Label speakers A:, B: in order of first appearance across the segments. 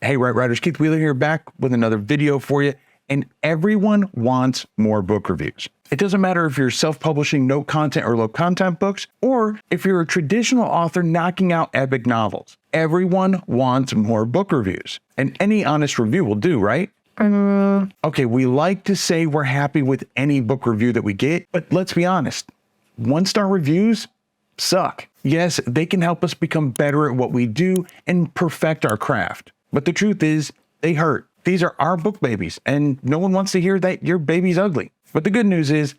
A: Hey, Right Riders, Keith Wheeler here, back with another video for you. And everyone wants more book reviews. It doesn't matter if you're self-publishing no content or low content books, or if you're a traditional author knocking out epic novels. Everyone wants more book reviews. And any honest review will do, right? Okay, we like to say we're happy with any book review that we get, but let's be honest. One-star reviews suck. Yes, they can help us become better at what we do and perfect our craft. But the truth is, they hurt. These are our book babies, and no one wants to hear that your baby's ugly. But the good news is,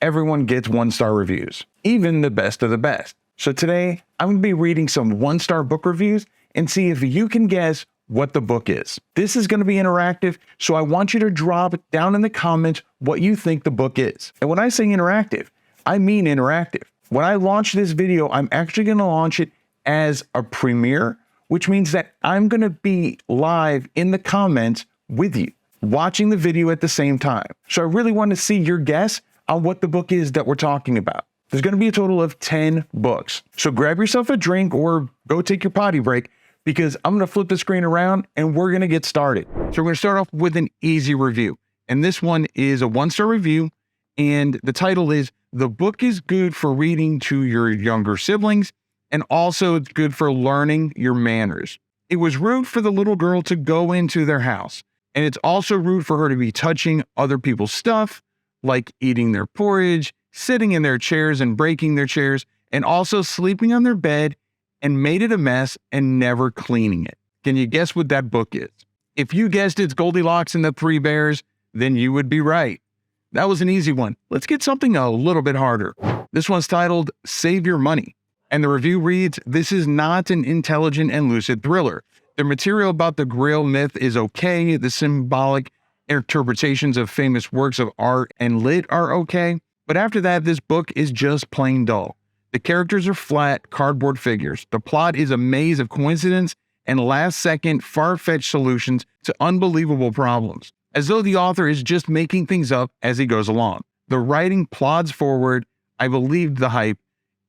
A: everyone gets one-star reviews, even the best of the best. So today, I'm going to be reading some one-star book reviews and see if you can guess what the book is. This is going to be interactive, so I want you to drop down in the comments what you think the book is. And when I say interactive, I mean interactive. When I launch this video, I'm actually going to launch it as a premiere, which means that I'm going to be live in the comments with you, watching the video at the same time. So I really want to see your guess on what the book is that we're talking about. There's going to be a total of 10 books. So grab yourself a drink or go take your potty break, because I'm going to flip the screen around and we're going to get started. So we're going to start off with an easy review. And this one is a one-star review. And the title is, "The book is good for reading to your younger siblings, and also it's good for learning your manners. It was rude for the little girl to go into their house, and it's also rude for her to be touching other people's stuff, like eating their porridge, sitting in their chairs and breaking their chairs, and also sleeping on their bed and made it a mess and never cleaning it." Can you guess what that book is? If you guessed it's Goldilocks and the 3 Bears, then you would be right. That was an easy one. Let's get something a little bit harder. This one's titled Save Your Money. And the review reads, "This is not an intelligent and lucid thriller. The material about the Grail myth is okay. The symbolic interpretations of famous works of art and lit are okay. But after that, this book is just plain dull. The characters are flat, cardboard figures. The plot is a maze of coincidence and last-second, far-fetched solutions to unbelievable problems, as though the author is just making things up as he goes along. The writing plods forward. I believed the hype.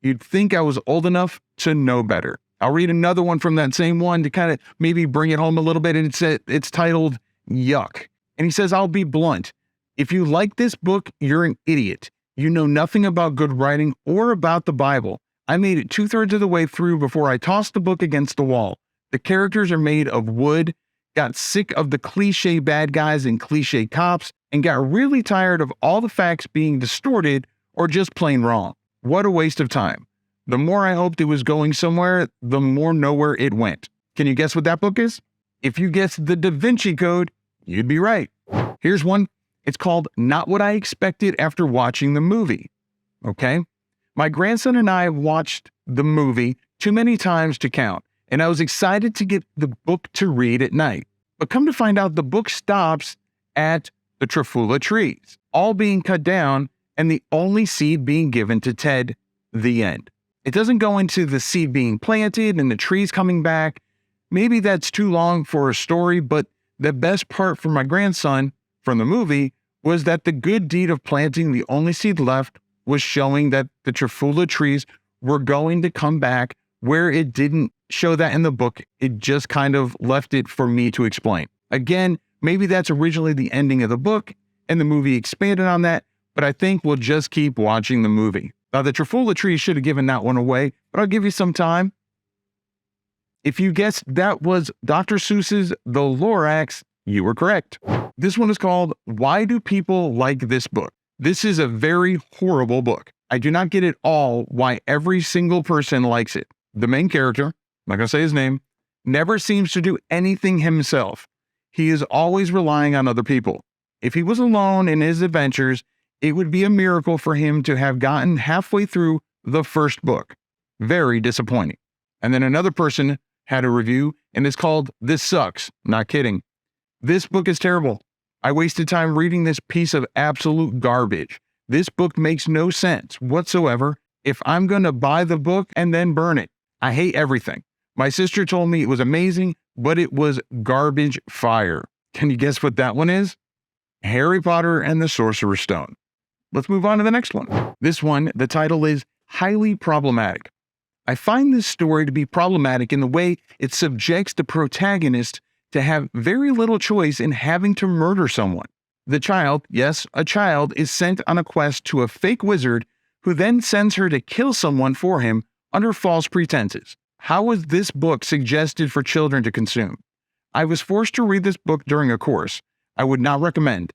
A: You'd think I was old enough to know better." I'll read another one from that same one to kind of maybe bring it home a little bit, and it's titled Yuck. And he says, "I'll be blunt. If you like this book, you're an idiot. You know nothing about good writing or about the Bible. I made it 2/3 of the way through before I tossed the book against the wall. The characters are made of wood, got sick of the cliche bad guys and cliche cops, and got really tired of all the facts being distorted or just plain wrong. What a waste of time. The more I hoped it was going somewhere, the more nowhere it went." Can you guess what that book is? If you guessed the Da Vinci Code, you'd be right. Here's one. It's called Not What I Expected After Watching the Movie. Okay? My grandson and I watched the movie too many times to count, and I was excited to get the book to read at night. But come to find out, the book stops at the Trufula trees, all being cut down, and the only seed being given to Ted. The end. It doesn't go into the seed being planted and the trees coming back. Maybe that's too long for a story, but the best part for my grandson from the movie was that the good deed of planting the only seed left was showing that the Trufula trees were going to come back, where it didn't show that in the book. It just kind of left it for me to explain. Again, maybe that's originally the ending of the book and the movie expanded on that, but I think we'll just keep watching the movie. Now, the Trufula trees should have given that one away, but I'll give you some time. If you guessed that was Dr. Seuss's The Lorax, you were correct. This one is called Why Do People Like This Book? This is a very horrible book. I do not get at all why every single person likes it. The main character, I'm not going to say his name, never seems to do anything himself. He is always relying on other people. If he was alone in his adventures, it would be a miracle for him to have gotten halfway through the first book. Very disappointing. And then another person had a review, and it's called This Sucks. Not kidding. This book is terrible. I wasted time reading this piece of absolute garbage. This book makes no sense whatsoever. If I'm going to buy the book and then burn it, I hate everything. My sister told me it was amazing, but it was garbage fire. Can you guess what that one is? Harry Potter and the Sorcerer's Stone. Let's move on to the next one. This one, the title is Highly Problematic. I find this story to be problematic in the way it subjects the protagonist to have very little choice in having to murder someone. The child, yes, a child, is sent on a quest to a fake wizard who then sends her to kill someone for him under false pretenses. How was this book suggested for children to consume? I was forced to read this book during a course. I would not recommend.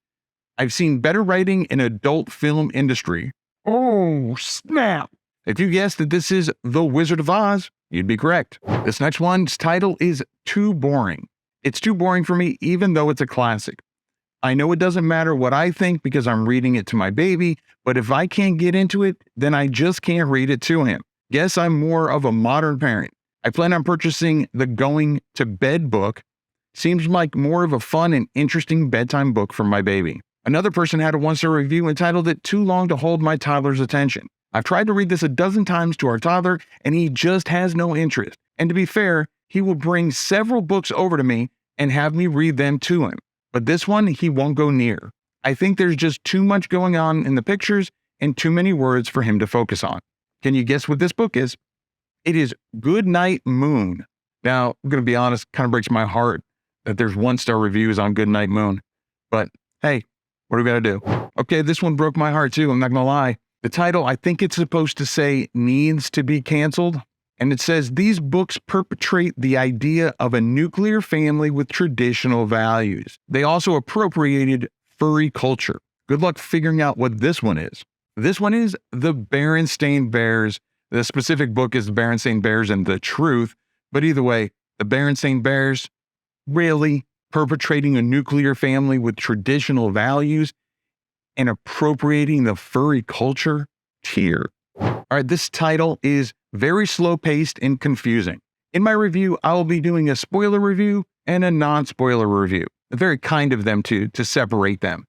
A: I've seen better writing in adult film industry. Oh, snap! If you guessed that this is The Wizard of Oz, you'd be correct. This next one's title is Too Boring. It's too boring for me, even though it's a classic. I know it doesn't matter what I think because I'm reading it to my baby, but if I can't get into it, then I just can't read it to him. Guess I'm more of a modern parent. I plan on purchasing the Going to Bed book. Seems like more of a fun and interesting bedtime book for my baby. Another person had a 1-star review entitled it Too Long to Hold My Toddler's Attention. I've tried to read this a dozen times to our toddler, and he just has no interest. And to be fair, he will bring several books over to me and have me read them to him. But this one, he won't go near. I think there's just too much going on in the pictures and too many words for him to focus on. Can you guess what this book is? It is Goodnight Moon. Now, I'm going to be honest, kind of breaks my heart that there's 1-star reviews on Goodnight Moon. But hey, what do we got to do? Okay, this one broke my heart too, I'm not going to lie. The title, I think it's supposed to say needs to be canceled. And it says, these books perpetrate the idea of a nuclear family with traditional values. They also appropriated furry culture. Good luck figuring out what this one is. This one is The Berenstain Bears. The specific book is The Berenstain Bears and the Truth. But either way, The Berenstain Bears, really perpetrating a nuclear family with traditional values and appropriating the furry culture? Cheer. All right, this title is very slow-paced and confusing. In my review, I will be doing a spoiler review and a non-spoiler review. Very kind of them to separate them.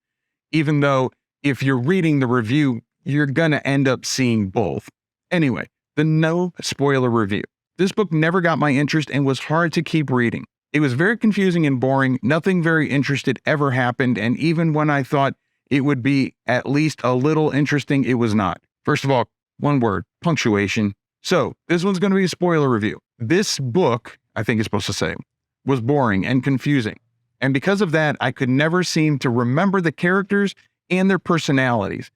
A: Even though if you're reading the review, you're gonna end up seeing both. Anyway, the no spoiler review. This book never got my interest and was hard to keep reading. It was very confusing and boring. Nothing very interesting ever happened, and even when I thought it would be at least a little interesting, it was not. First of all, one word, punctuation. So this one's going to be a spoiler review. This book, I think it's supposed to say, was boring and confusing. And because of that, I could never seem to remember the characters and their personalities.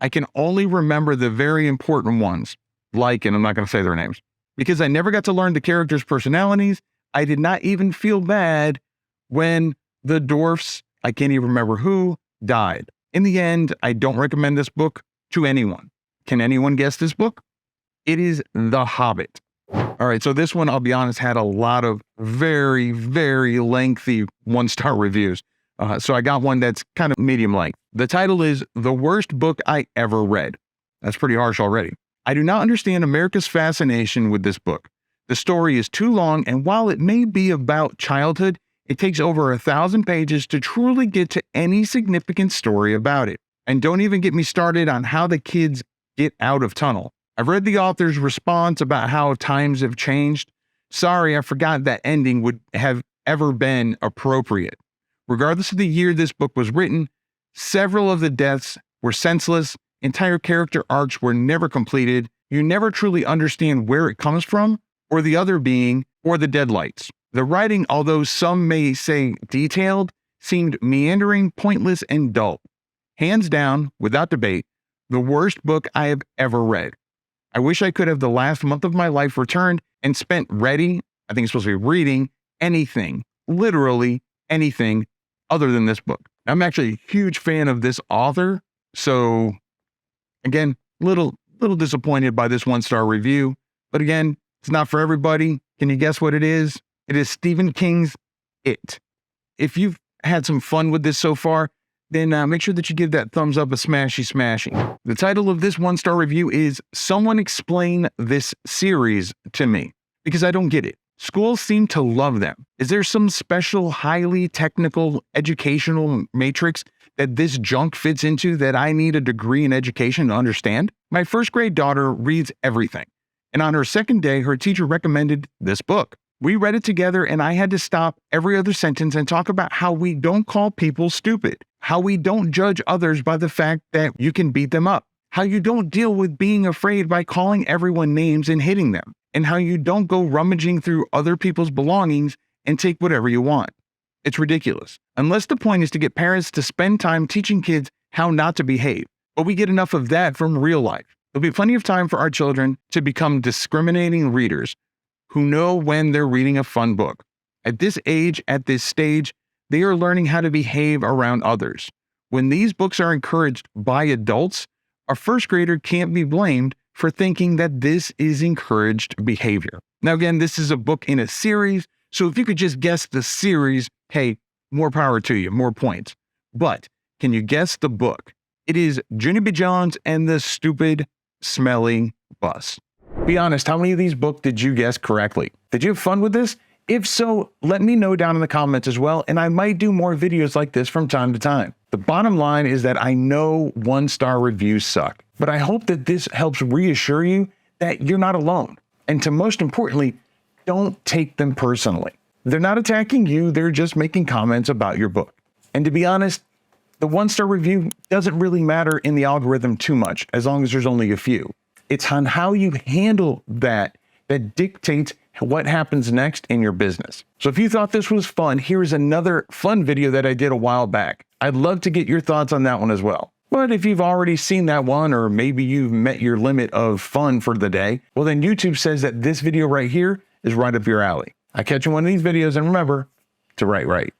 A: I can only remember the very important ones, like, and I'm not going to say their names. Because I never got to learn the characters' personalities, I did not even feel bad when the dwarfs, I can't even remember who, died. In the end, I don't recommend this book to anyone. Can anyone guess this book? It is The Hobbit. All right, so this one, I'll be honest, had a lot of very, very lengthy 1-star reviews. So I got one that's kind of medium length. The title is The Worst Book I Ever Read. That's pretty harsh already. I do not understand America's fascination with this book. The story is too long, and while it may be about childhood, it takes over 1,000 pages to truly get to any significant story about it. And don't even get me started on how the kids get out of tunnel. I've read the author's response about how times have changed. Sorry, I forgot that ending would have ever been appropriate. Regardless of the year this book was written, several of the deaths were senseless, entire character arcs were never completed, you never truly understand where it comes from, or the other being, or the deadlights. The writing, although some may say detailed, seemed meandering, pointless, and dull. Hands down, without debate, the worst book I have ever read. I wish I could have the last month of my life returned and spent ready, I think it's supposed to be reading, anything, literally anything other than this book. I'm actually a huge fan of this author, so again, little disappointed by this 1-star review, but again, it's not for everybody. Can you guess what it is? It is Stephen King's It. If you've had some fun with this so far, then make sure that you give that thumbs up a smashy. The title of this 1-star review is Someone Explain This Series to Me, because I don't get it. Schools seem to love them. Is there some special, highly technical educational matrix that this junk fits into that I need a degree in education to understand? My 1st grade daughter reads everything, and on her 2nd day, her teacher recommended this book. We read it together, and I had to stop every other sentence and talk about how we don't call people stupid, how we don't judge others by the fact that you can beat them up, how you don't deal with being afraid by calling everyone names and hitting them, and how you don't go rummaging through other people's belongings and take whatever you want. It's ridiculous. Unless the point is to get parents to spend time teaching kids how not to behave. But we get enough of that from real life. There'll be plenty of time for our children to become discriminating readers who know when they're reading a fun book. At this age, at this stage, they are learning how to behave around others. When these books are encouraged by adults, a first grader can't be blamed for thinking that this is encouraged behavior. Now, again, this is a book in a series, so if you could just guess the series, hey, more power to you, more points. But can you guess the book? It is Junie B. and the Stupid Smelling Bus. Be honest, how many of these books did you guess correctly? Did you have fun with this? If so, let me know down in the comments as well, and I might do more videos like this from time to time. The bottom line is that I know one-star reviews suck, but I hope that this helps reassure you that you're not alone. And to most importantly, don't take them personally. They're not attacking you, they're just making comments about your book. And to be honest, the one-star review doesn't really matter in the algorithm too much, as long as there's only a few. It's on how you handle that dictates what happens next in your business. So if you thought this was fun, here's another fun video that I did a while back. I'd love to get your thoughts on that one as well. But if you've already seen that one, or maybe you've met your limit of fun for the day, well then YouTube says that this video right here is right up your alley. I catch you in one of these videos, and remember to write right.